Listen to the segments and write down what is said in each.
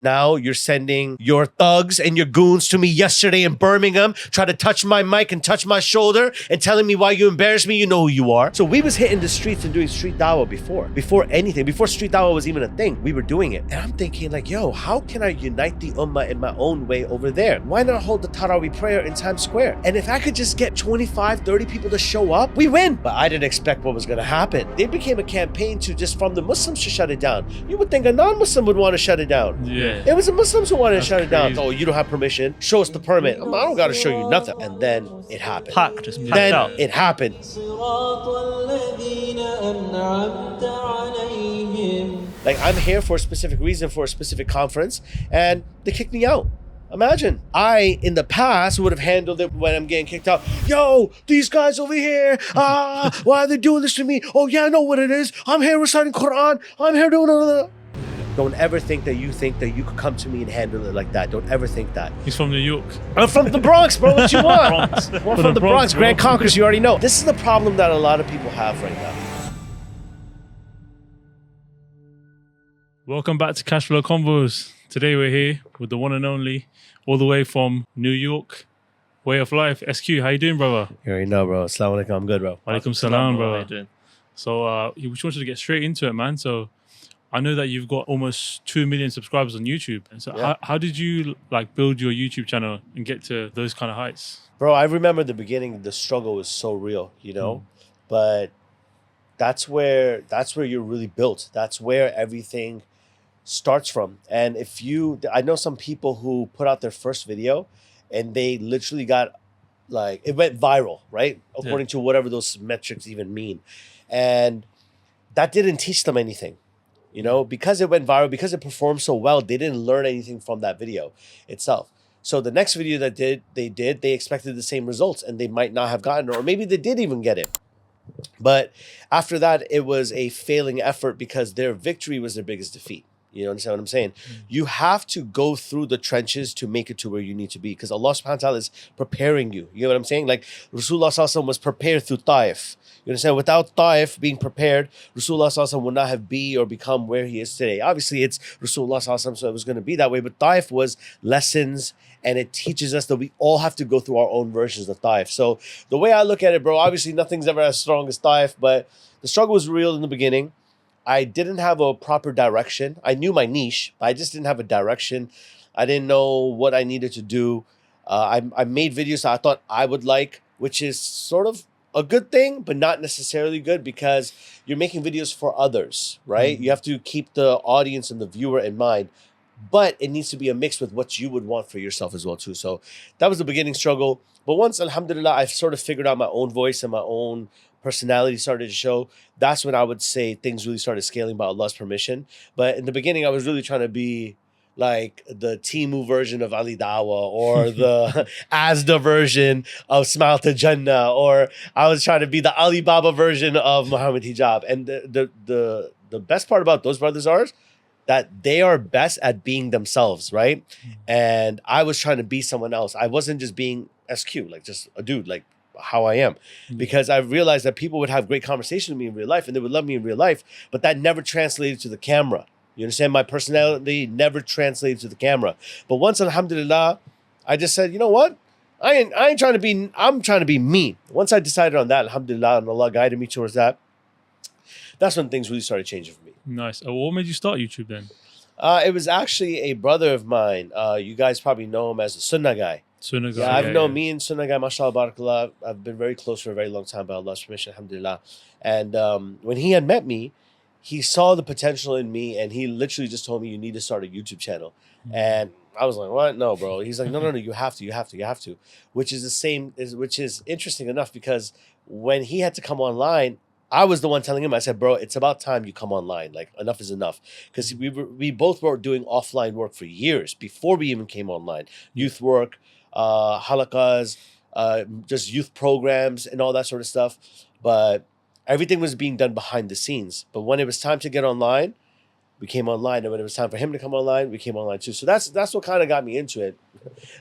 Now you're sending your thugs and your goons to me yesterday in Birmingham, try to touch my mic and touch my shoulder and telling me why you embarrass me, you know who you are. So we was hitting the streets and doing street dawah before anything, before street dawah was even a thing, we were doing it. And I'm thinking like, yo, how can I unite the ummah in my own way over there? Why not hold the Taraweeh prayer in Times Square? And if I could just get 25, 30 people to show up, we win. But I didn't expect what was gonna happen. They became a campaign to just from the Muslims to shut it down. You would think a non-Muslim would want to shut it down. Yeah. It was the Muslims who wanted to shut it down. Oh, you don't have permission. Show us the permit. I don't got to show you nothing. And then it happened. Just packed then out. it happened. Like, I'm here for a specific reason, for a specific conference, and they kicked me out. Imagine, I, in the past, would have handled it when I'm getting kicked out. Yo, these guys over here, why are they doing this to me? Oh, yeah, I know what it is. I'm here reciting Quran. I'm here doing... Don't ever think that you could come to me and handle it like that. Don't ever think that. He's from New York. I'm from the Bronx, bro. What you want? Bronx. We're from the Bronx. Grand Concourse, you already know. This is the problem that a lot of people have right now. Welcome back to Cashflow Convos. Today we're here with the one and only, all the way from New York, WAYOFLIFESQ. How you doing, brother? You already know, bro. Assalamu alaikum. I'm good, bro. Walaikum salam, How brother. you doing? So we just wanted to get straight into it, man. So I know that you've got almost 2 million subscribers on YouTube. And so Yeah. how did you like build your YouTube channel and get to those kind of heights? Bro, I remember the beginning, the struggle was so real, you know? But that's where you're really built. That's where everything starts from. And I know some people who put out their first video and they literally got like, it went viral, right? According to whatever those metrics even mean. And that didn't teach them anything. You know, because it went viral, because it performed so well, they didn't learn anything from that video itself. So the next video that they expected the same results and they might not have gotten it, or maybe they did even get it. But after that, it was a failing effort because their victory was their biggest defeat. You understand what I'm saying? You have to go through the trenches to make it to where you need to be because Allah subhanahu wa ta'ala is preparing you. You know what I'm saying? Like Rasulullah sallallahu alaihi wasallam was prepared through Taif. You understand? Without Taif being prepared, Rasulullah sallallahu alaihi wasallam would not have be or become where he is today. Obviously, it's Rasulullah sallallahu alaihi wasallam, so it was going to be that way. But Taif was lessons, and it teaches us that we all have to go through our own versions of Taif. So the way I look at it, bro, obviously nothing's ever as strong as Taif, but the struggle was real in the beginning. I didn't have a proper direction. I knew my niche, but I just didn't have a direction. I didn't know what I needed to do. I made videos that I thought I would like, which is sort of a good thing, but not necessarily good because you're making videos for others, right? You have to keep the audience and the viewer in mind, but it needs to be a mix with what you would want for yourself as well too. So that was the beginning struggle. But once, alhamdulillah, I've sort of figured out my own voice and my own personality started to show, that's when I would say things really started scaling by Allah's permission. But in the beginning, I was really trying to be like the Timu version of Ali Dawah or the Asda version of Smile to Jannah, or I was trying to be the Alibaba version of Muhammad Hijab. And the best part about those brothers are that they are best at being themselves, right? And I was trying to be someone else. I wasn't just being SQ, like just a dude, like how I am, because I realized that people would have great conversations with me in real life and they would love me in real life, but that never translated to the camera. You understand? My personality never translated to the camera. But once, alhamdulillah, I just said, you know what? I ain't trying to be, I'm trying to be me. Once I decided on that, alhamdulillah, and Allah guided me towards that, that's when things really started changing for me. Nice. What made you start YouTube then? It was actually a brother of mine. You guys probably know him as the Sunnah guy. Sunnah guy. Yeah, I've known me and Sunnah guy, mashallah, barakallah. I've been very close for a very long time by Allah's permission, alhamdulillah. And when he had met me, he saw the potential in me and he literally just told me, you need to start a YouTube channel. And I was like, what? No, bro. He's like, no, you have to. Which is interesting enough because when he had to come online, I was the one telling him, I said, bro, it's about time you come online. Like, enough is enough. Because we both were doing offline work for years before we even came online. Youth work, halakas, just youth programs and all that sort of stuff. But everything was being done behind the scenes. But when it was time to get online, we came online. And when it was time for him to come online, we came online too. So that's what kind of got me into it,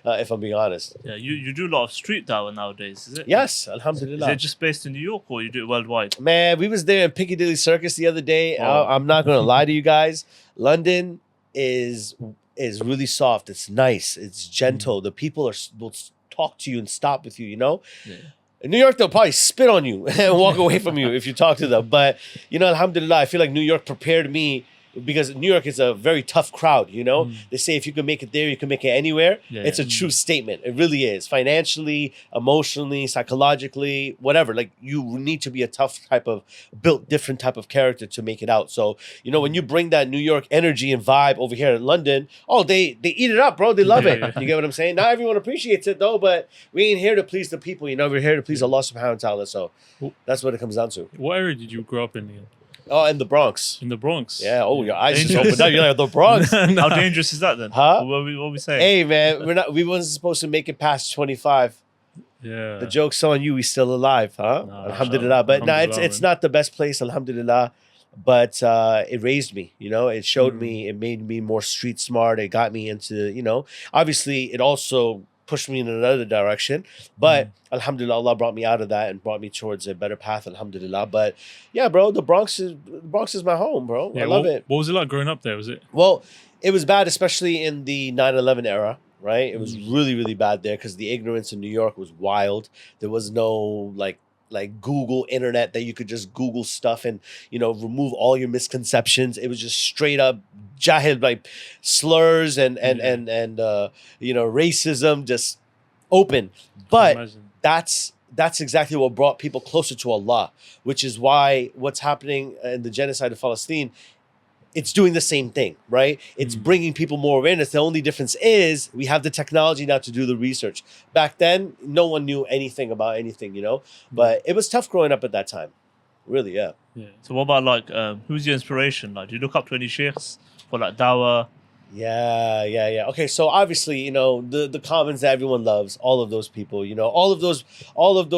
if I'm being honest. Yeah, you do a lot of street dawah nowadays, is it? Yes, alhamdulillah. Is it just based in New York or you do it worldwide? Man, we was there in Piccadilly Circus the other day. Oh. I'm not going to lie to you guys. London is is really soft. It's nice. It's gentle. The people will talk to you and stop with you, you know? Yeah. In New York, they'll probably spit on you and walk away from you if you talk to them. But, you know, alhamdulillah, I feel like New York prepared me because New York is a very tough crowd, you know? They say if you can make it there, you can make it anywhere. Yeah, It's a true statement. It really is. Financially, emotionally, psychologically, whatever. Like, you need to be a tough different type of character to make it out. So, you know, when you bring that New York energy and vibe over here in London, they eat it up, bro. They love it. You get what I'm saying? Not everyone appreciates it, though, but we ain't here to please the people, you know? We're here to please Allah subhanahu wa ta'ala. So that's what it comes down to. What area did you grow up in? Ian? Oh, in the Bronx. In the Bronx. Yeah. Oh, your eyes just opened up. You're like, the Bronx. How dangerous is that then? Huh? What are we saying? Hey, man, we wasn't supposed to make it past 25. Yeah. The joke's on you. We still alive, huh? Nah, Alhamdulillah. But nah, Alhamdulillah, it's not the best place, alhamdulillah. But it raised me, you know. It showed me. It made me more street smart. It got me into, you know. Obviously, it also pushed me in another direction. But alhamdulillah, Allah brought me out of that and brought me towards a better path, alhamdulillah. But yeah, bro, the Bronx is my home, bro. Yeah, I love it. What was it like growing up there? Was it? Well, it was bad, especially in the 9/11 era, right? It was really, really bad there because the ignorance in New York was wild. There was no like Google internet that you could just Google stuff and, you know, remove all your misconceptions. It was just straight up jahil, like slurs and you know, racism, just open. But that's exactly what brought people closer to Allah, which is why what's happening in the genocide of Palestine, it's doing the same thing, right? It's bringing people more awareness. The only difference is we have the technology now to do the research. Back then, no one knew anything about anything, you know? But it was tough growing up at that time. Really, yeah. So what about like, who's your inspiration? Like, do you look up to any sheikhs for like Dawah? Yeah. Okay, so obviously, you know, the commons that everyone loves, all of those people, you know, all of those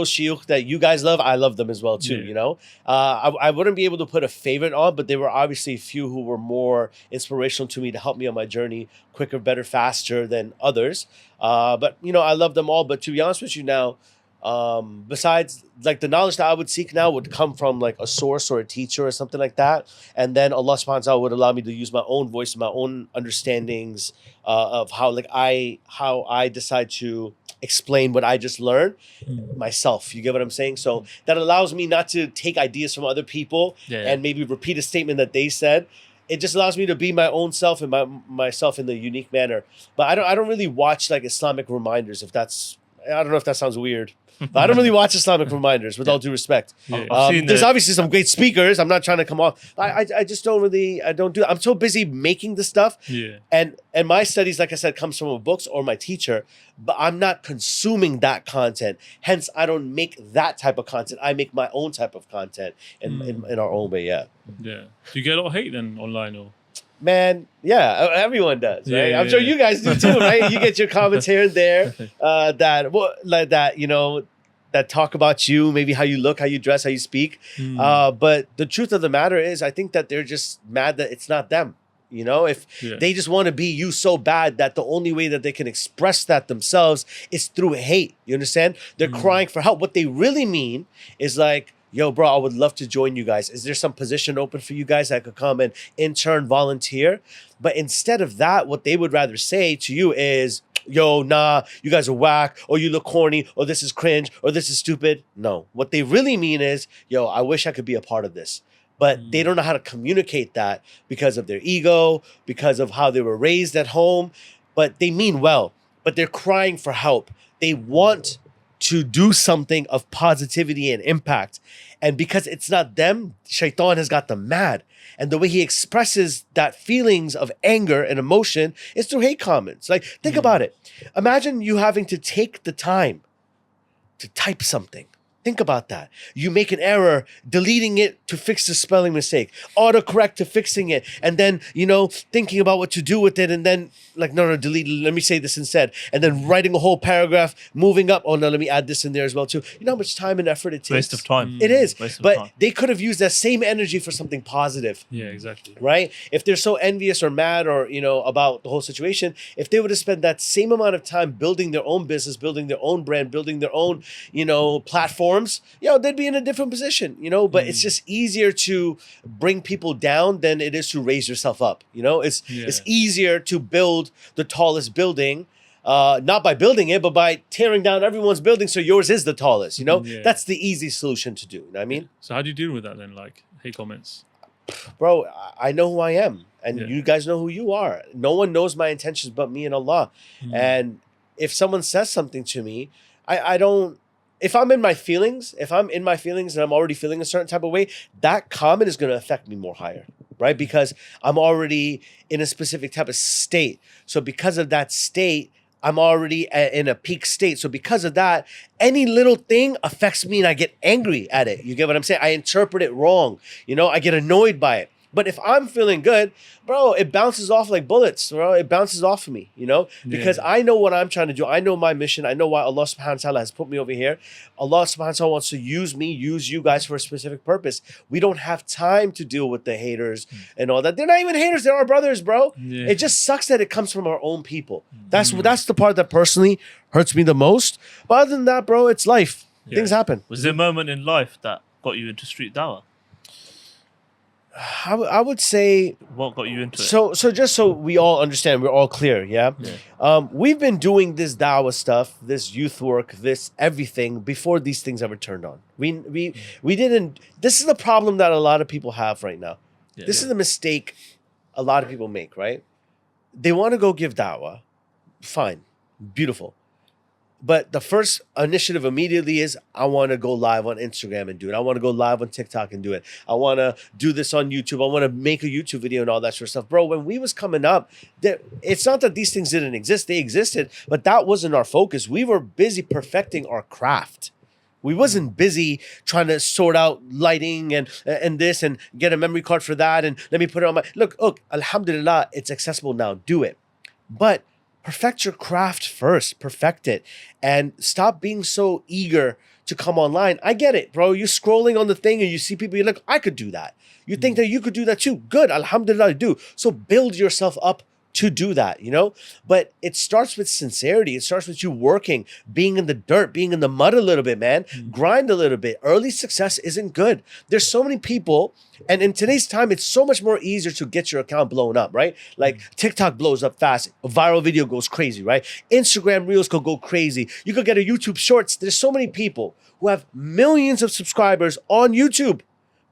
shiuch that you guys love, I love them as well too, you know. I wouldn't be able to put a favorite on, but there were obviously a few who were more inspirational to me to help me on my journey quicker, better, faster than others. But you know, I love them all. But to be honest with you now, besides like the knowledge that I would seek now would come from like a source or a teacher or something like that, and then Allah subhanahu wa ta'ala would allow me to use my own voice, my own understandings of how I decide to explain what I just learned myself. You get what I'm saying? So that allows me not to take ideas from other people and maybe repeat a statement that they said. It just allows me to be my own self and myself in the unique manner. But I don't really watch like Islamic reminders, I don't know if that sounds weird. But I don't really watch Islamic reminders, with all due respect. There's obviously some great speakers. I'm not trying to come off. I just don't really, I don't do that. I'm so busy making the stuff. Yeah. And my studies, like I said, comes from books or my teacher, but I'm not consuming that content. Hence, I don't make that type of content. I make my own type of content in our own way, yeah. Yeah. Do you get a lot of hate then online or? Man, yeah, everyone does, right? Yeah, I'm sure you guys do too, right? You get your comments here and there that you know, that talk about you, maybe how you look, how you dress, how you speak. But the truth of the matter is, I think that they're just mad that it's not them. You know, if they just want to be you so bad that the only way that they can express that themselves is through hate. You understand? They're crying for help. What they really mean is like, yo, bro, I would love to join you guys. Is there some position open for you guys that could come and intern, volunteer? But instead of that, what they would rather say to you is, yo, nah, you guys are whack, or you look corny, or this is cringe, or this is stupid. No, what they really mean is, yo, I wish I could be a part of this. But they don't know how to communicate that because of their ego, because of how they were raised at home. But they mean well, but they're crying for help. They want to do something of positivity and impact. And because it's not them, Shaitan has got them mad. And the way he expresses that feelings of anger and emotion is through hate comments. Like, think about it. Imagine you having to take the time to type something. Think about that. You make an error, deleting it to fix the spelling mistake, autocorrect to fixing it, and then, you know, thinking about what to do with it, and then like, no, delete it. Let me say this instead. And then writing a whole paragraph, moving up. Oh, no, let me add this in there as well too. You know how much time and effort it takes? Waste of time. It is. But time. they could have used that same energy for something positive. Yeah, exactly. Right? If they're so envious or mad or, you know, about the whole situation, if they would have spent that same amount of time building their own business, building their own brand, building their own, you know, platform, norms, they'd be in a different position, but it's just easier to bring people down than it is to raise yourself up. It's easier to build the tallest building, not by building it, but by tearing down everyone's building so yours is the tallest. That's the easy solution to do. You know what I mean? So how do you deal with that then? Like hate comments? Bro, I know who I am, and you guys know who you are. No one knows my intentions but me and Allah. And if someone says something to me, I don't. If I'm in my feelings, and I'm already feeling a certain type of way, that comment is going to affect me more higher, right? Because I'm already in a specific type of state. So because of that state, I'm already in a peak state. So because of that, any little thing affects me and I get angry at it. You get what I'm saying? I interpret it wrong. I get annoyed by it. But if I'm feeling good, bro, it bounces off like bullets, bro. It bounces off of me, because I know what I'm trying to do. I know my mission. I know why Allah subhanahu wa ta'ala has put me over here. Allah subhanahu wa ta'ala wants to use me, use you guys for a specific purpose. We don't have time to deal with the haters and all that. They're not even haters. They're our brothers, bro. Yeah. It just sucks that it comes from our own people. That's the part that personally hurts me the most. But other than that, bro, it's life. Things happen. Was there a moment in life that got you into street dawah? I would say, what got you into it? So just so we all understand, we're all clear, we've been doing this dawah stuff, this youth work, this everything before these things ever turned on. We didn't. This is the problem that a lot of people have right now. This is the mistake a lot of people make. Right? They want to go give dawah, fine, beautiful. But the first initiative immediately is, I want to go live on Instagram and do it. I want to go live on TikTok and do it. I want to do this on YouTube. I want to make a YouTube video and all that sort of stuff. Bro, when we was coming up, it's not that these things didn't exist. They existed, but that wasn't our focus. We were busy perfecting our craft. We wasn't busy trying to sort out lighting and this and get a memory card for that and let me put it on my... Look, alhamdulillah, it's accessible now. Do it. But perfect your craft first. Perfect it. And stop being so eager to come online. I get it, bro. You're scrolling on the thing and you see people, you're like, I could do that. You think that you could do that too. Good. Alhamdulillah, do. So build yourself up to do that, But it starts with sincerity. It starts with you working, being in the dirt, being in the mud a little bit, man. Grind a little bit. Early success isn't good. There's so many people, and in today's time, it's so much more easier to get your account blown up, right? Like TikTok blows up fast. A viral video goes crazy, right? Instagram Reels could go crazy. You could get a YouTube Shorts. There's so many people who have millions of subscribers on YouTube,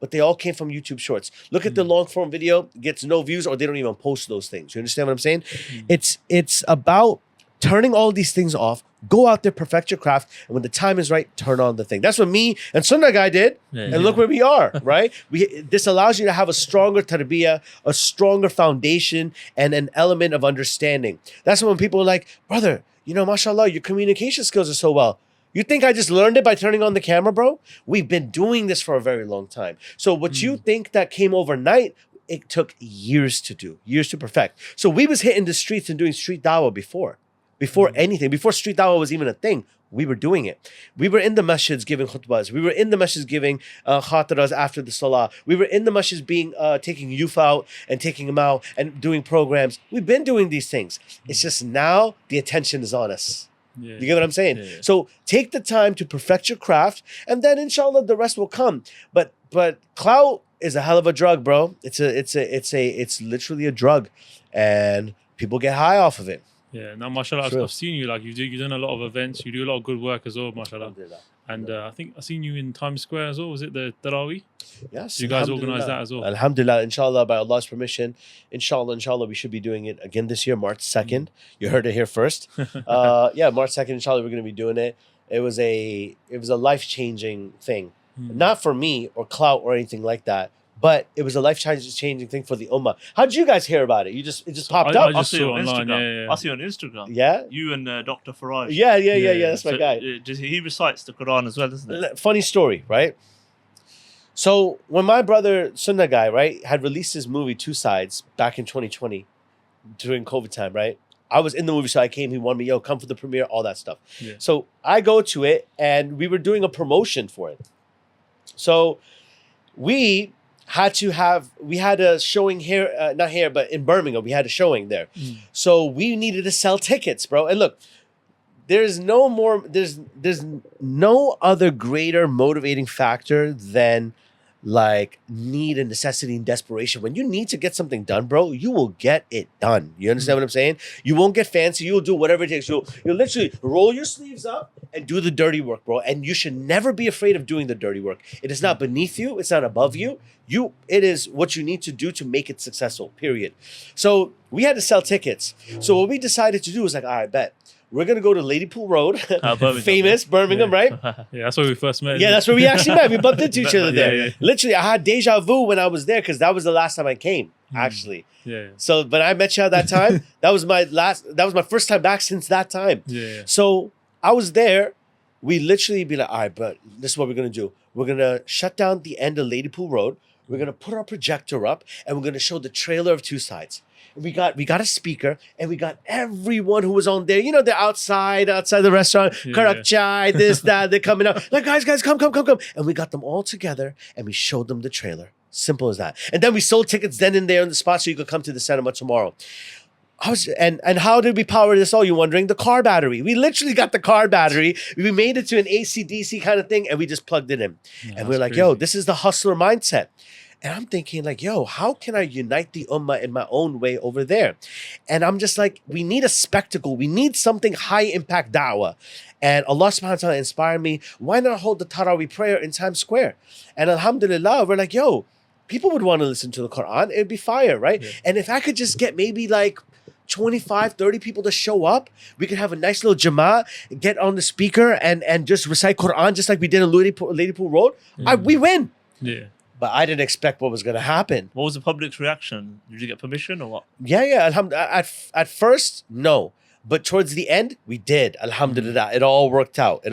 but they all came from YouTube Shorts. Look at the long form video, gets no views, or they don't even post those things. You understand what I'm saying? It's about turning all these things off, go out there, perfect your craft, and when the time is right, turn on the thing. That's what me and Sunnah guy did, and look where we are, right? This allows you to have a stronger tarbiyah, a stronger foundation, and an element of understanding. That's when people are like, brother, mashallah, your communication skills are so well. You think I just learned it by turning on the camera, bro? We've been doing this for a very long time. So what you think that came overnight, it took years to do, years to perfect. So we was hitting the streets and doing street dawah before anything, before street dawah was even a thing. We were doing it. We were in the masjids giving khutbahs. We were in the masjids giving khataras after the salah. We were in the masjids taking youth out and taking them out and doing programs. We've been doing these things. It's just now the attention is on us. You get what I'm saying? So take the time to perfect your craft, and then inshallah the rest will come. But clout is a hell of a drug, bro. It's literally a drug, and people get high off of it. Yeah, now mashallah, I've seen you, like you've done a lot of events, you do a lot of good work as well, mashallah. And I think I've seen you in Times Square as well. Was it the Taraweeh? Yes. You guys organised that as well. Alhamdulillah, inshallah, by Allah's permission, inshallah, we should be doing it again this year, March 2nd. You heard it here first. March 2nd, inshallah, we're going to be doing it. It was a life-changing thing. Not for me or clout or anything like that, but it was a life-changing thing for the ummah. How did you guys hear about it? It just popped up. I see you on Instagram. I see you on Instagram. Yeah? You and Dr. Faraj. Yeah. That's my guy. He recites the Quran as well, doesn't it? Funny story, right? So when my brother, Sunnah guy, right, had released his movie Two Sides back in 2020 during COVID time, right? I was in the movie, so I came. He wanted me, come for the premiere, all that stuff. Yeah. So I go to it, and we were doing a promotion for it. So we had a showing here, not here, but in Birmingham, we had a showing there. So we needed to sell tickets, bro. And look, there's no other greater motivating factor than like need and necessity and desperation. When you need to get something done, bro, you will get it done. You understand what I'm saying? You won't get fancy. You'll do whatever it takes. You'll literally roll your sleeves up and do the dirty work, bro. And you should never be afraid of doing the dirty work. It is not beneath you. It's not above you. It is what you need to do to make it successful, period. So we had to sell tickets. So what we decided to do was like, all right, bet. We're going to go to Ladypool Road, famous Birmingham, right? Yeah, that's where we first met. Yeah, that's where we actually met. We bumped into each other there. Yeah. Literally, I had deja vu when I was there because that was the last time I came, actually. Yeah. So, but I met you at that time. That was my first time back since that time. Yeah. So I was there. We literally be like, all right, but this is what we're going to do. We're going to shut down the end of Ladypool Road. We're going to put our projector up and we're going to show the trailer of Two Sides. We got a speaker and we got everyone who was on there. You know, they're outside the restaurant. Karak chai, this, that. They're coming up. Like, guys, come. And we got them all together and we showed them the trailer. Simple as that. And then we sold tickets then and there on the spot so you could come to the cinema tomorrow. And how did we power this all? You're wondering? The car battery. We literally got the car battery. We made it to an AC/DC kind of thing and we just plugged it in. And we're like, yo, this is the hustler mindset. And I'm thinking like, yo, how can I unite the ummah in my own way over there? And I'm just like, we need a spectacle. We need something high impact da'wah. And Allah subhanahu wa ta'ala inspired me. Why not hold the Taraweeh prayer in Times Square? And alhamdulillah, we're like, yo, people would want to listen to the Quran. It'd be fire, right? Yeah. And if I could just get maybe like 25, 30 people to show up, we could have a nice little jama'ah, get on the speaker and just recite Quran just like we did in Ladypool Road. We win. Yeah. But I didn't expect what was going to happen. What was the public's reaction? Did you get permission or what? Yeah. Alhamdulillah. At first, no. But towards the end, we did. Alhamdulillah. It all worked out.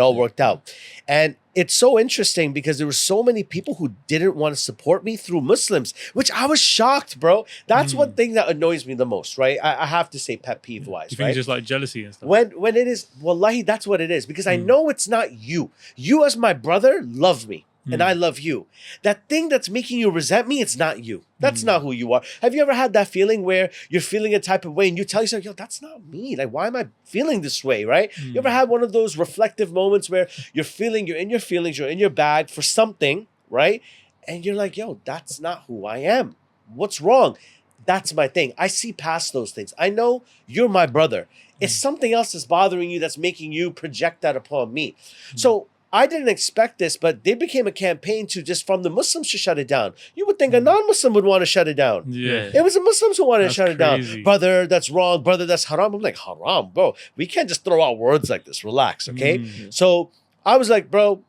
And it's so interesting because there were so many people who didn't want to support me through Muslims, which I was shocked, bro. That's one thing that annoys me the most, right? I have to say pet peeve wise, you think it's just like jealousy and stuff? When it is, wallahi, that's what it is. Because I know it's not you. You as my brother love me. And I love you. That thing that's making you resent me, it's not you. That's not who you are. Have you ever had that feeling where you're feeling a type of way and you tell yourself, yo, that's not me. Like, why am I feeling this way, right? You ever had one of those reflective moments where you're in your feelings, you're in your bag for something, right? And you're like, yo, that's not who I am. What's wrong? That's my thing. I see past those things. I know you're my brother. It's something else that's bothering you that's making you project that upon me. So I didn't expect this, but they became a campaign from the Muslims to shut it down. You would think a non-Muslim would want to shut it down. Yeah. It was the Muslims who wanted to shut it down. crazy. Brother, that's wrong. Brother, that's haram. I'm like, haram, bro. We can't just throw out words like this. Relax, okay? So I was like, bro,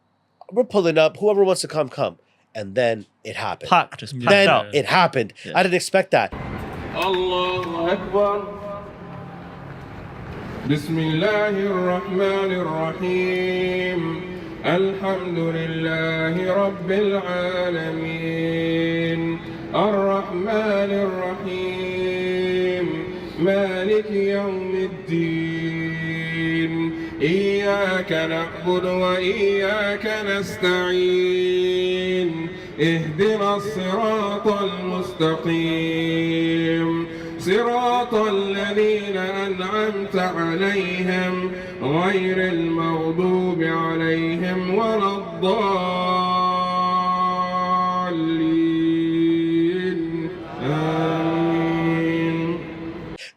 we're pulling up. Whoever wants to come. And then it happened. Packed Then out. it happened. Yeah. I didn't expect that. الله أكبر بسم الله الرحمن الرحيم الحمد لله رب العالمين الرحمن الرحيم مالك يوم الدين إياك نعبد وإياك نستعين اهدنا الصراط المستقيم صراط الذين أنعمت عليهم غير المغضوب عليهم ولا الضالين آمين.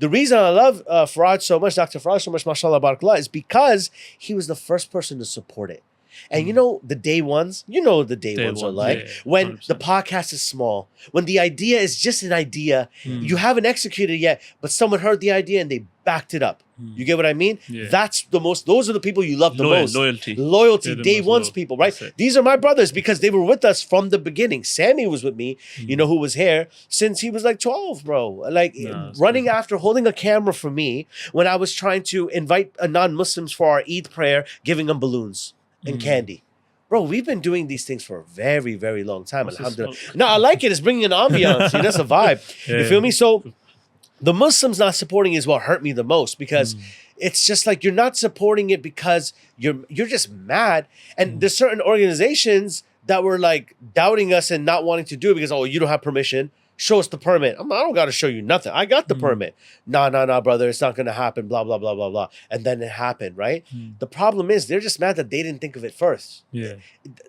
The reason I love Faraj so much, Dr. Faraj so much, mashallah, barakallah, is because he was the first person to support it. And you know the day ones? You know the day ones are like. Yeah, when 100%. the podcast is small, when the idea is just an idea, you haven't executed yet, but someone heard the idea and they backed it up. You get what I mean? Yeah. Those are the people you love the most. Loyalty. Loyalty, They're the day most one's loyal. people, right? That's it. These are my brothers because they were with us from the beginning. Sammy was with me, you know, who was here since he was like 12, bro. Like Nah, running after, holding a camera for me when I was trying to invite non-Muslims for our Eid prayer, giving them balloons and candy. Bro, we've been doing these things for a very, very long time. What's this Alhamdulillah. smoke? No, I like it. It's bringing an ambiance. That's a vibe. You Yeah. feel me? So the Muslims not supporting is what hurt me the most because it's just like you're not supporting it because you're just mad. And there's certain organizations that were like doubting us and not wanting to do it because, oh, you don't have permission. show us the permit. I don't got to show you nothing. I got the permit. Nah, brother. It's not going to happen. Blah, blah, blah, blah, blah. And then it happened, right? The problem is they're just mad that they didn't think of it first. Yeah.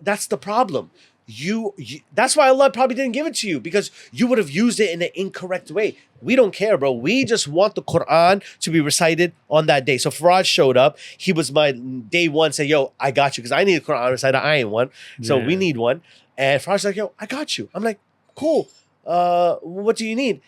That's the problem. You that's why Allah probably didn't give it to you, because you would have used it in an incorrect way. We don't care, bro. We just want the Quran to be recited on that day. So Faraj showed up. He was my day one. Say, yo, I got you, because I need a Quran recited. I ain't one. So we need one. And Faraj's like, yo, I got you. I'm like, cool. What do you need?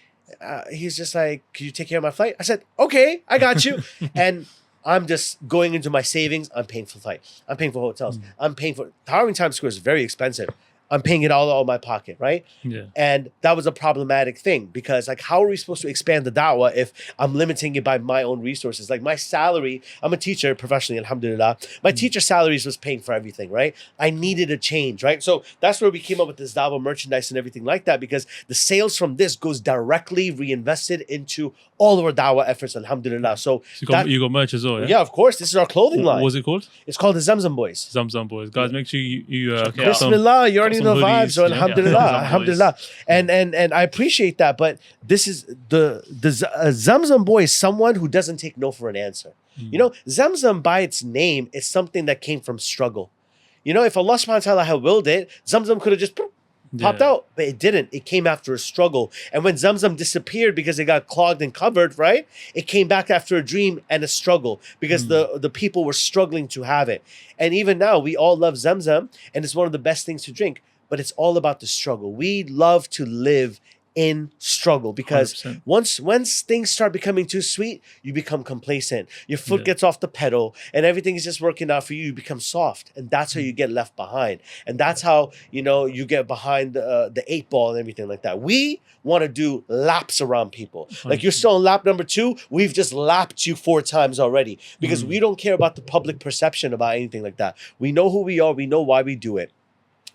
He's just like, can you take care of my flight? I said, okay, I got you. And I'm just going into my savings. I'm paying for flight. I'm paying for hotels. I'm paying for Taraweeh Times Square is very expensive. I'm paying it all out of my pocket, right? Yeah. And that was a problematic thing, because like, how are we supposed to expand the da'wah if I'm limiting it by my own resources? Like my salary, I'm a teacher professionally, alhamdulillah. My teacher salaries was paying for everything, right? I needed a change, right? So that's where we came up with this da'wah merchandise and everything like that, because the sales from this goes directly reinvested into all of our da'wah efforts, alhamdulillah. So you got merch as well, yeah? Yeah, of course. This is our clothing line. What was it called? It's called the Zamzam Boys. Zamzam Boys. Guys, make sure you Bismillah, you already know the vibes. So yeah. alhamdulillah, Yeah. alhamdulillah. And I appreciate that. But this is the Zamzam Boy is someone who doesn't take no for an answer. You know, Zamzam by its name is something that came from struggle. You know, if Allah subhanahu wa ta'ala had willed it, Zamzam could have just popped out, but it didn't. It came after a struggle. And when Zamzam disappeared because it got clogged and covered, right? It came back after a dream and a struggle, because the people were struggling to have it. And even now, we all love Zamzam, and it's one of the best things to drink, but it's all about the struggle. We love to live in struggle, because 100%. once things start becoming too sweet, you become complacent. Your foot gets off the pedal and everything is just working out for you. You become soft, and that's how you get left behind. And that's how, you know, you get behind the 8 ball and everything like that. We want to do laps around people. Like, you're still on lap number 2. We've just lapped you 4 times already, because we don't care about the public perception about anything like that. We know who we are. We know why we do it.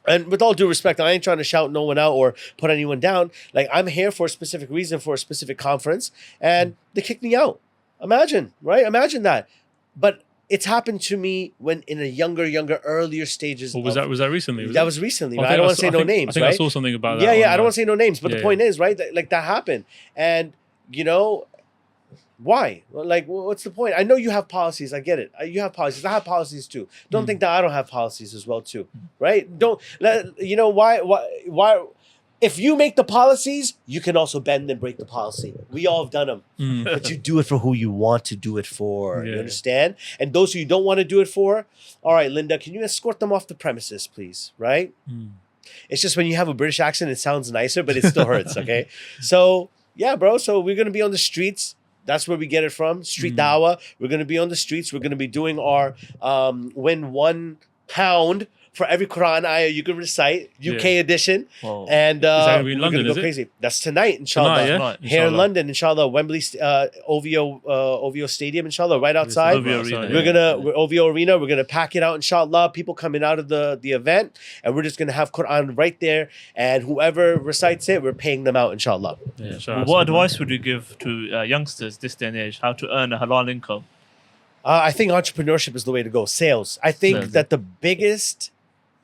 And with all due respect, I ain't trying to shout no one out or put anyone down. Like, I'm here for a specific reason, for a specific conference, and they kicked me out. Imagine, right? Imagine that. But it's happened to me when in a younger, earlier stages. Or was that recently? That was recently. I Right? I don't want to say no names. I think right? I saw something about that. Yeah. I don't want to say no names, but the point is, right? Like, that happened. And, you know, why? Like, what's the point? I know you have policies. I get it. You have policies. I have policies too. Don't think that I don't have policies as well too, right? Don't let you know why. If you make the policies, you can also bend and break the policy. We all have done them, but you do it for who you want to do it for. You understand? And those who you don't want to do it for, all right, Linda, can you escort them off the premises, please? Right? It's just when you have a British accent, it sounds nicer, but it still hurts. Okay, so yeah, bro. So we're gonna be on the streets. That's where we get it from. Street dawah. We're going to be on the streets. We're going to be doing our win £1 for every Quran ayah you can recite, UK edition. Whoa. And Is that gonna be in we're London, going to go is it? crazy. That's tonight, inshallah. Tonight, yeah? Right, Here in inshallah. London, inshallah. Wembley, OVO Stadium, inshallah, right outside. OVO Arena, We're OVO Arena. We're gonna pack it out, inshallah. People coming out of the event, and we're just gonna have Quran right there. And whoever recites it, we're paying them out, inshallah. Yeah, What advice would you give to youngsters this day and age, how to earn a halal income? I think entrepreneurship is the way to go. Sales. I think Sales. that the biggest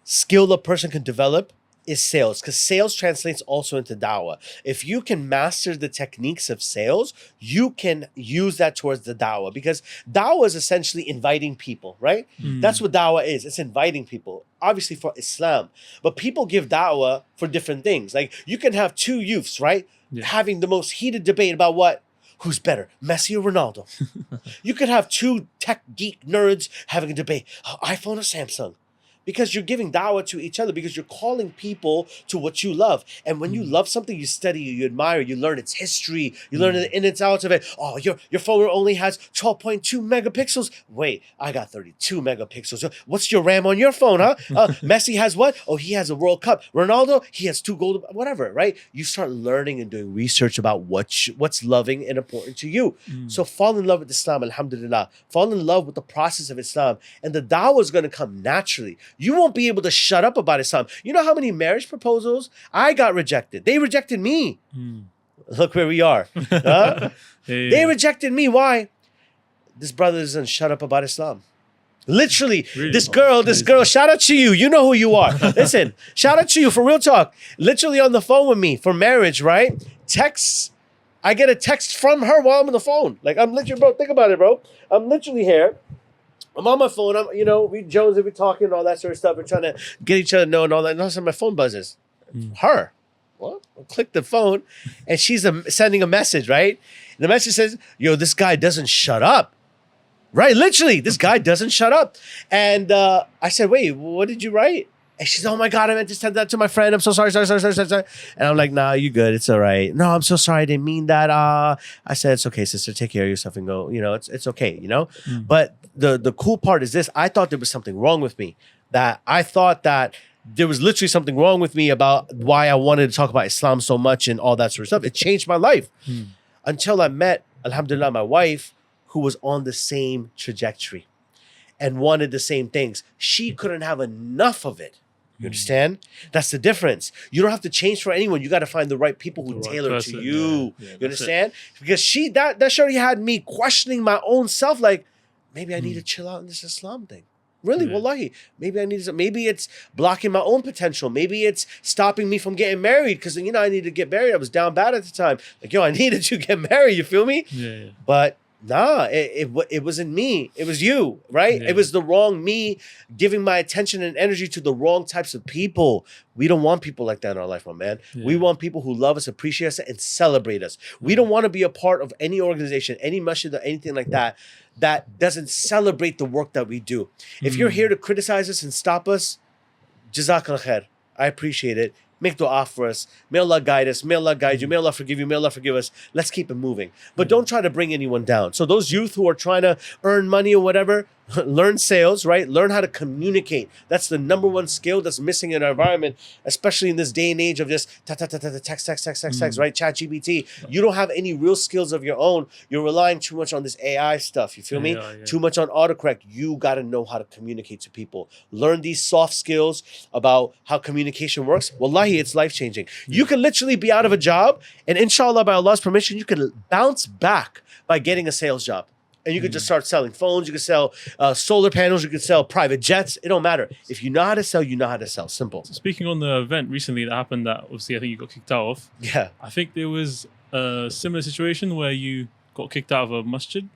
skill a person can develop is sales, because sales translates also into dawah. If you can master the techniques of sales, you can use that towards the dawah, because dawah is essentially inviting people, right? That's what dawah is. It's inviting people, obviously for Islam, but people give dawah for different things. Like, you can have 2 youths, right? Having the most heated debate about what? Who's better, Messi or Ronaldo? You could have 2 tech geek nerds having a debate, iPhone or Samsung. Because you're giving dawah to each other, because you're calling people to what you love. And when you love something, you study, you admire, you learn its history, you learn the ins and outs of it. Oh, your phone only has 12.2 megapixels. Wait, I got 32 megapixels. What's your RAM on your phone, huh? Messi has what? Oh, he has a World Cup. Ronaldo, he has 2 gold, whatever, right? You start learning and doing research about what's loving and important to you. So fall in love with Islam, alhamdulillah. Fall in love with the process of Islam. And the dawah is going to come naturally. You won't be able to shut up about Islam. You know how many marriage proposals I got rejected? They rejected me. Look where we are. Huh? They rejected me. Why? This brother doesn't shut up about Islam. Literally, Really? this girl, shout out to you. You know who you are. Listen, shout out to you for real talk. Literally on the phone with me for marriage, right? Texts. I get a text from her while I'm on the phone. Like, I'm literally, bro, think about it, bro. I'm literally here. I'm on my phone. I'm, we Jones, we talking and all that sort of stuff. We're trying to get each other to know and all that. And all of a sudden my phone buzzes. Her. Well, I'll click the phone and she's sending a message, right? And the message says, yo, this guy doesn't shut up. Right, literally, this guy doesn't shut up. And I said, wait, what did you write? And she's, oh my God, I meant to send that to my friend. I'm so sorry. And I'm like, nah, you good. It's all right. No, I'm so sorry. I didn't mean that. I said, it's okay, sister. Take care of yourself and go. It's okay, But the cool part is this. I thought there was something wrong with me. That I thought that there was literally something wrong with me about why I wanted to talk about Islam so much and all that sort of stuff. It changed my life. Until I met, alhamdulillah, my wife, who was on the same trajectory and wanted the same things. She couldn't have enough of it. You understand? That's the difference. You don't have to change for anyone. You got to find the right people who tailor to you. Yeah, you understand? Because that shorty had me questioning my own self. Like, maybe I need to chill out in this Islam thing. Really, wallahi. Maybe maybe it's blocking my own potential. Maybe it's stopping me from getting married because, I needed to get married. I was down bad at the time. Like, yo, I needed to get married. You feel me? Yeah. But nah, it wasn't me. It was you, right? Yeah. It was the wrong me giving my attention and energy to the wrong types of people. We don't want people like that in our life, my man. Yeah. We want people who love us, appreciate us, and celebrate us. We don't want to be a part of any organization, any masjid, or anything like that doesn't celebrate the work that we do. If you're here to criticize us and stop us, jazakallah khair. I appreciate it. Make dua for us. May Allah guide us. May Allah guide you. May Allah forgive you. May Allah forgive us. Let's keep it moving. But don't try to bring anyone down. So those youth who are trying to earn money or whatever, learn sales, right? Learn how to communicate. That's the number one skill that's missing in our environment, especially in this day and age of just text, right? ChatGPT. You don't have any real skills of your own. You're relying too much on this AI stuff. You feel me? Yeah. Too much on autocorrect. You got to know how to communicate to people. Learn these soft skills about how communication works. Wallahi, it's life-changing. You can literally be out of a job and inshallah, by Allah's permission, you can bounce back by getting a sales job. And you could just start selling phones. You could sell solar panels. You could sell private jets. It don't matter. If you know how to sell, you know how to sell. Simple. Speaking on the event recently that happened that obviously I think you got kicked out of. Yeah. I think there was a similar situation where you got kicked out of a masjid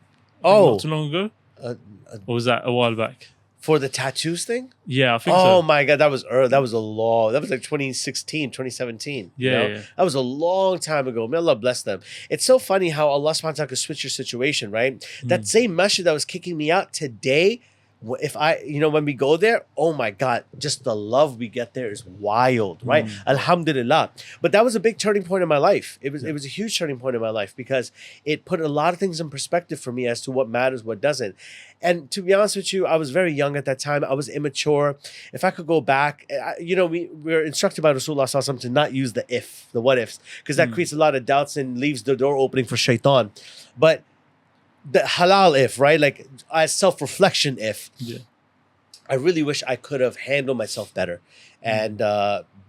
not too long ago. Or was that a while back? For the tattoos thing? Yeah, I think Oh so. my God, that was early. That was like 2016, 2017. Yeah. That was a long time ago. May Allah bless them. It's so funny how Allah subhanahu wa ta'ala could switch your situation, right? That same masjid that was kicking me out today, if when we go there, oh my God, just the love we get there is wild, right? Alhamdulillah. But that was a big turning point in my life. It was a huge turning point in my life because it put a lot of things in perspective for me as to what matters, what doesn't. And to be honest with you, I was very young at that time. I was immature. If I could go back, we were instructed by Rasulullah sallallahu alaihi wasallam to not use the what ifs, because that creates a lot of doubts and leaves the door opening for shaitan. But the halal if, right? Like as self-reflection if. Yeah. I really wish I could have handled myself better and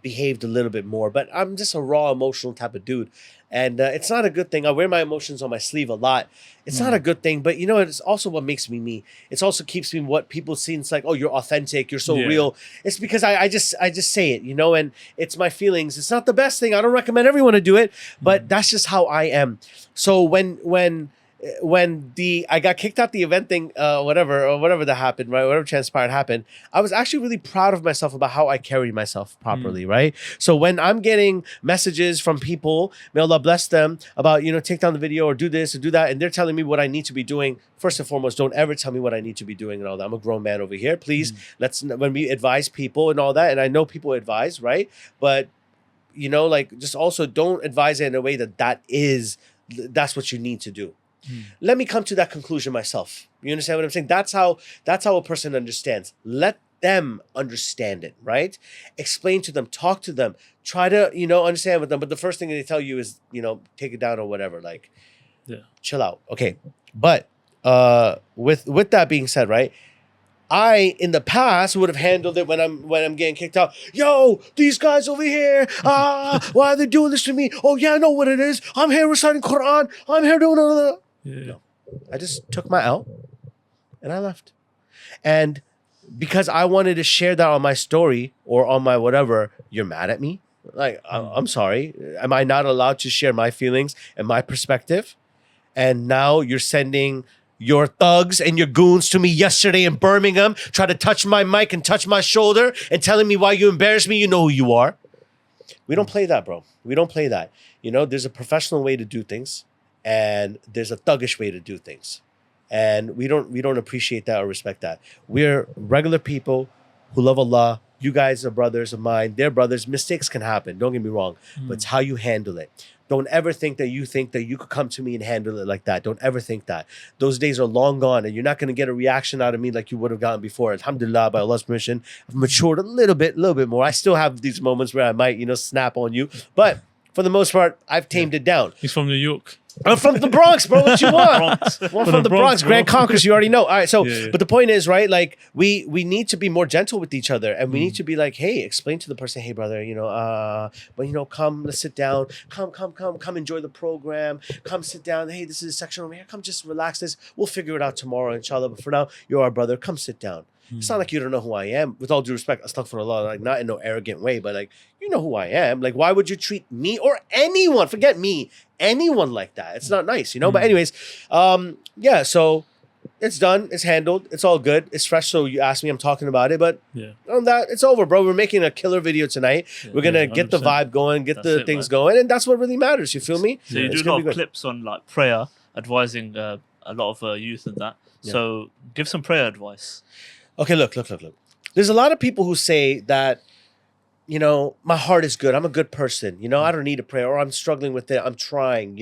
behaved a little bit more. But I'm just a raw emotional type of dude. And it's not a good thing. I wear my emotions on my sleeve a lot. It's not a good thing, but it's also what makes me me. It also keeps me what people see. It's like, oh, you're authentic. You're so real. It's because I just say it, and it's my feelings. It's not the best thing. I don't recommend everyone to do it, but that's just how I am. So when I got kicked out the event thing, whatever that happened, right? Whatever transpired happened. I was actually really proud of myself about how I carried myself properly, right? So when I'm getting messages from people, may Allah bless them, about, take down the video or do this or do that, and they're telling me what I need to be doing. First and foremost, don't ever tell me what I need to be doing and all that. I'm a grown man over here. Please, when we advise people and all that, and I know people advise, right? But, just also don't advise it in a way that's what you need to do. Let me come to that conclusion myself. You understand what I'm saying? That's how a person understands. Let them understand it, right? Explain to them, talk to them, try to, understand with them. But the first thing they tell you is, take it down or whatever, like, chill out. Okay. But with that being said, right? I, in the past, would have handled it when I'm getting kicked out. Yo, these guys over here, why are they doing this to me? Oh yeah, I know what it is. I'm here reciting Quran. I'm here doing. No, I just took my L, and I left. And because I wanted to share that on my story or on my whatever, you're mad at me? Like, I'm sorry. Am I not allowed to share my feelings and my perspective? And now you're sending your thugs and your goons to me yesterday in Birmingham, try to touch my mic and touch my shoulder and telling me why you embarrass me. You know who you are. We don't play that, bro. We don't play that. You know, there's a professional way to do things and there's a thuggish way to do things. And we don't appreciate that or respect that. We're regular people who love Allah. You guys are brothers of mine. They're brothers. Mistakes can happen. Don't get me wrong. But it's how you handle it. Don't ever think that you could come to me and handle it like that. Don't ever think that. Those days are long gone, and you're not going to get a reaction out of me like you would have gotten before. Alhamdulillah, by Allah's permission, I've matured a little bit more. I still have these moments where I might, snap on you. But for the most part, I've tamed it down. He's from New York. I'm from the Bronx, bro. What you want? I'm from the Bronx, Grand bro. Concourse. You already know. All right, so, Yeah. but the point is, right? Like, we need to be more gentle with each other, and we need to be like, hey, explain to the person, hey, brother, come, let's sit down. Come, enjoy the program. Come, sit down. Hey, this is a section over here. Come, just relax this. We'll figure it out tomorrow, inshallah. But for now, you're our brother. Come, sit down. It's not like you don't know who I am. With all due respect, astaghfirullah, like not in no arrogant way, but like, you know who I am. Like, why would you treat me or anyone, forget me, anyone like that? It's not nice, But anyways, yeah, so it's done. It's handled. It's all good. It's fresh. So you asked me, I'm talking about it, but on that, it's over, bro. We're making a killer video tonight. We're going to get the vibe going, get the things going. And that's what really matters. You feel me? So you do a lot of clips on like prayer, advising a lot of youth and that. Yeah. So give some prayer advice. Okay, look. There's a lot of people who say that, my heart is good. I'm a good person. I don't need a prayer, or I'm struggling with it. I'm trying,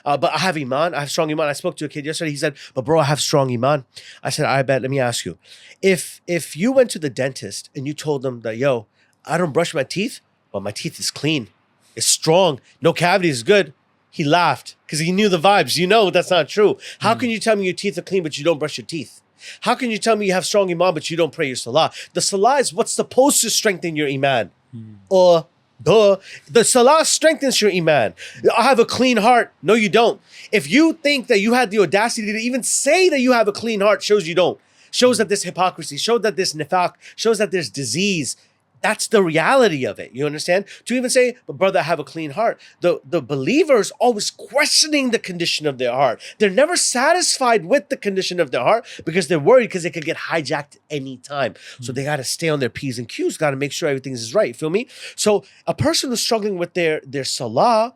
but I have iman. I have strong iman. I spoke to a kid yesterday. He said, but bro, I have strong iman. I said, I bet. Let me ask you, if you went to the dentist and you told them that, yo, I don't brush my teeth, but my teeth is clean, it's strong, no cavities, is good. He laughed because he knew the vibes. That's not true. How can you tell me your teeth are clean, but you don't brush your teeth? How can you tell me you have strong iman, but you don't pray your salah? The salah is what's supposed to strengthen your iman. Or the salah strengthens your iman. I have a clean heart. No, you don't. If you think that you had the audacity to even say that you have a clean heart, shows you don't. Shows that there's hypocrisy. Shows that there's nifaq. Shows that there's disease. That's the reality of it. You understand? To even say, but brother, I have a clean heart. The believer is always questioning the condition of their heart. They're never satisfied with the condition of their heart because they're worried because they could get hijacked anytime. So they got to stay on their P's and Q's, got to make sure everything is right. Feel me? So a person who's struggling with their salah,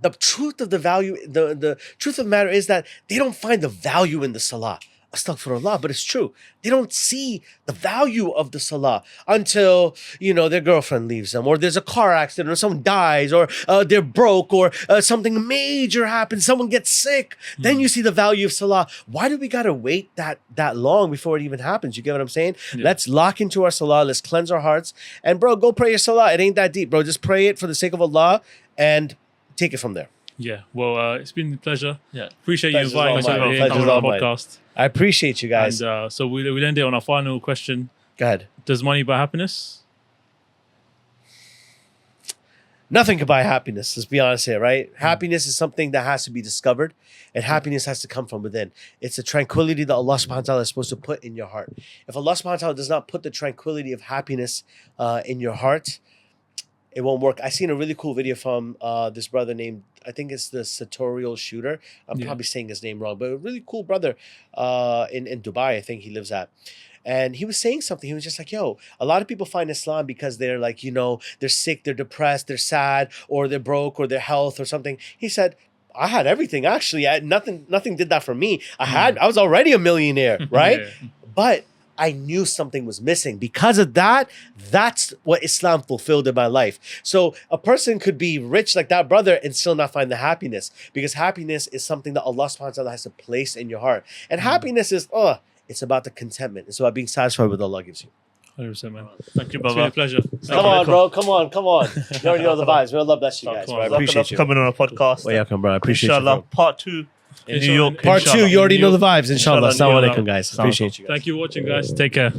the truth of the truth of the matter is that they don't find the value in the salah. Astaghfirullah, but it's true. They don't see the value of the salah until, their girlfriend leaves them, or there's a car accident, or someone dies, or they're broke, or something major happens, someone gets sick. Then you see the value of salah. Why do we got to wait that long before it even happens? You get what I'm saying? Yeah. Let's lock into our salah. Let's cleanse our hearts. And bro, go pray your salah. It ain't that deep, bro. Just pray it for the sake of Allah and take it from there. Yeah, well, it's been a pleasure. Yeah, appreciate you inviting us over here on our podcast. I appreciate you guys. And so we'll end it on our final question. Go ahead. Does money buy happiness? Nothing can buy happiness. Let's be honest here, right? Happiness is something that has to be discovered, and happiness has to come from within. It's a tranquility that Allah subhanahu wa ta'ala is supposed to put in your heart. If Allah subhanahu wa ta'ala does not put the tranquility of happiness in your heart, it won't work. I seen a really cool video from this brother named, I think it's the Sartorial Shooter. I'm probably saying his name wrong, but a really cool brother in Dubai, I think he lives at. And he was saying something. He was just like, yo, a lot of people find Islam because they're like, they're sick, they're depressed, they're sad, or they're broke, or their health or something. He said, I had everything, actually. Nothing did that for me. I was already a millionaire, right? But I knew something was missing. Because of that, that's what Islam fulfilled in my life. So a person could be rich like that brother and still not find the happiness, because happiness is something that Allah subhanahu wa ta'ala has to place in your heart. And happiness is, it's about the contentment. It's about being satisfied with what Allah gives you. 100%, man. Thank you, It's been brother. a pleasure. Come on, bro. Come on. You already know the vibes. We love that shit, guys. Bro. I appreciate you. Coming on a podcast. Welcome, bro. I appreciate Inshallah, you, bro. part 2 in New York. Part 2, inshallah. you already know the vibes. Inshallah. Inshallah. Assalamu alaikum, guys. Appreciate you guys. Thank you for watching, guys. Take care.